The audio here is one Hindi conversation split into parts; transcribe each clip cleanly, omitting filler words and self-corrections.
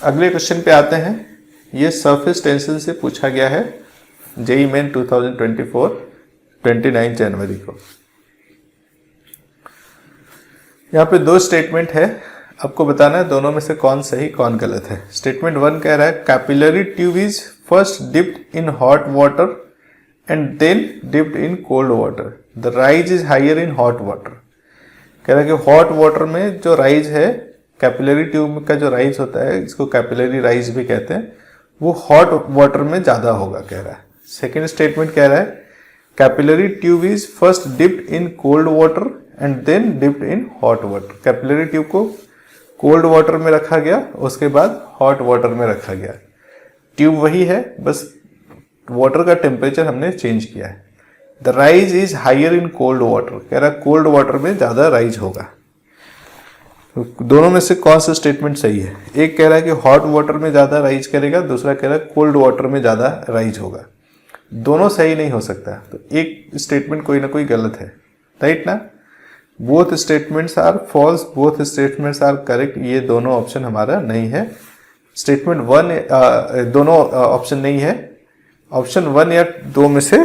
अगले क्वेश्चन पे आते हैं। ये सरफेस टेंशन से पूछा गया है जेईई मेन 2024 29 जनवरी को। यहाँ पे दो स्टेटमेंट है, आपको बताना है दोनों में से कौन सही कौन गलत है। स्टेटमेंट 1 कह रहा है capillary tube is first dipped in hot water and then dipped in cold water, the rise is higher in hot water. कह रहा है कि हॉट वाटर में जो राइज है, कैपिलरी ट्यूब का जो राइज होता है, इसको कैपिलरी राइज भी कहते हैं, वो हॉट वाटर में ज्यादा होगा कह रहा है। सेकेंड स्टेटमेंट कह रहा है capillary tube is first dipped in cold water and then dipped in hot water. Capillary tube को कोल्ड वाटर में रखा गया, उसके बाद हॉट वाटर में रखा गया। ट्यूब वही है, बस वाटर का टेम्परेचर हमने चेंज किया है। The rise is higher in cold water, कह रहा है कोल्ड वाटर में ज्यादा राइज होगा। दोनों में से कौन सा स्टेटमेंट सही है? एक कह रहा है कि हॉट वाटर में ज्यादा राइज करेगा, दूसरा कह रहा है कोल्ड वाटर में ज्यादा राइज होगा। दोनों सही नहीं हो सकता, तो एक स्टेटमेंट कोई ना कोई गलत है, राइट ना। Both statements are false, both statements are correct, ये दोनों ऑप्शन हमारा नहीं है। स्टेटमेंट 1 दोनों ऑप्शन नहीं है, ऑप्शन 1 या 2 में से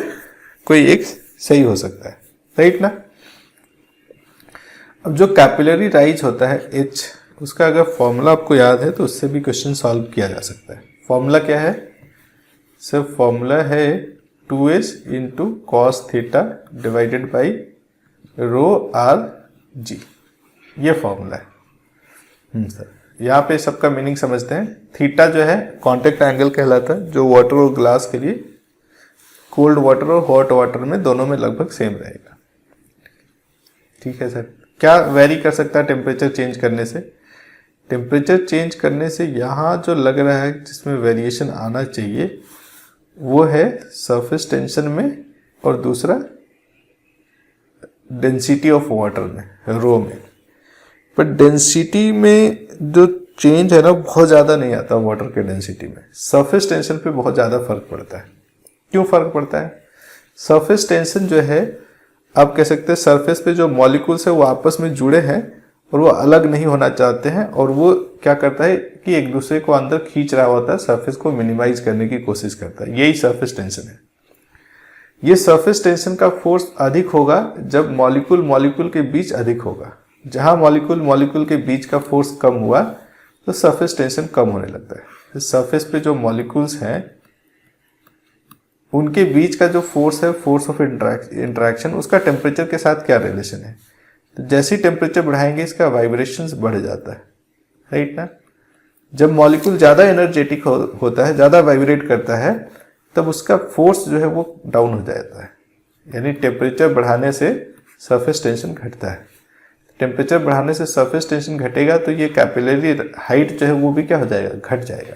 कोई एक सही हो सकता है, राइट ना। अब जो कैपिलरी राइज होता है H, उसका अगर फॉर्मूला आपको याद है तो उससे भी क्वेश्चन सॉल्व किया जा सकता है। फॉर्मूला क्या है? सिर्फ फॉर्मूला है 2s into cos theta divided by rho R G, ये फॉर्मूला है। सर यहाँ पे सबका मीनिंग समझते हैं। थीटा जो है कांटेक्ट एंगल कहलाता है, जो वाटर और ग्लास के लिए कोल्ड वाटर और हॉट वाटर में दोनों में लगभग सेम रहेगा। ठीक है सर, क्या वेरी कर सकता है टेम्परेचर चेंज करने से? टेम्परेचर चेंज करने से यहाँ जो लग रहा है जिसमें वेरिएशन आना चाहिए वो है सरफेस टेंशन में, और दूसरा डेंसिटी ऑफ वाटर में, रो में। पर डेंसिटी में जो चेंज है ना बहुत ज़्यादा नहीं आता वाटर के डेंसिटी में, सरफेस टेंशन पे बहुत ज़्यादा फर्क पड़ता है। क्यों फर्क पड़ता है? सरफेस टेंशन जो है, आप कह सकते हैं सरफेस पे जो मॉलिक्यूल्स है वो आपस में जुड़े हैं और वो अलग नहीं होना चाहते हैं, और वो क्या करता है कि एक दूसरे को अंदर खींच रहा होता है, सरफेस को मिनिमाइज करने की कोशिश करता है। यही सरफेस टेंशन है। ये सरफेस टेंशन का फोर्स अधिक होगा जब मॉलिक्यूल मॉलिक्यूल के बीच अधिक होगा। जहां मॉलिक्यूल मॉलिक्यूल के बीच का फोर्स कम हुआ तो सरफेस टेंशन कम होने लगता है। सरफेस पे जो मॉलिक्यूल्स हैं उनके बीच का जो फोर्स है, फोर्स ऑफ इंटरेक्शन, उसका टेम्परेचर के साथ क्या रिलेशन है? तो जैसे ही टेम्परेचर बढ़ाएंगे इसका वाइब्रेशंस बढ़ जाता है, राइट ना। जब मॉलिक्यूल ज़्यादा एनर्जेटिक होता है, ज़्यादा वाइब्रेट करता है, तब उसका फोर्स जो है वो डाउन हो जाता है। यानी टेम्परेचर बढ़ाने से सरफेस टेंशन घटता है। टेम्परेचर बढ़ाने से सरफेस टेंशन घटेगा तो ये कैपिलरी हाइट जो है वो भी क्या हो जाएगा? घट जाएगा।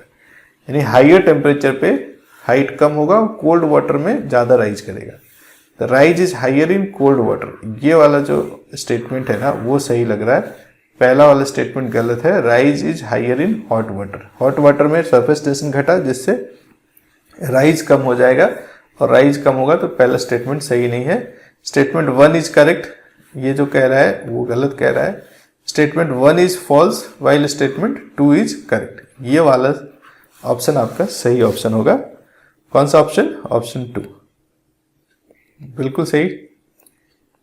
यानी हाइयर टेम्परेचर पे हाइट कम होगा, कोल्ड वाटर में ज़्यादा राइज करेगा। The rise is higher in cold water, ये वाला जो स्टेटमेंट है ना वो सही लग रहा है। पहला वाला स्टेटमेंट गलत है, rise is higher in hot water. Hot water में सरफेस टेंशन घटा जिससे राइज कम हो जाएगा, और राइज कम होगा तो पहला स्टेटमेंट सही नहीं है। स्टेटमेंट 1 इज करेक्ट, ये जो कह रहा है वो गलत कह रहा है। Statement 1 is false while statement 2 is correct. ये वाला ऑप्शन आपका सही ऑप्शन होगा। कौन सा ऑप्शन? ऑप्शन 2 बिल्कुल सही।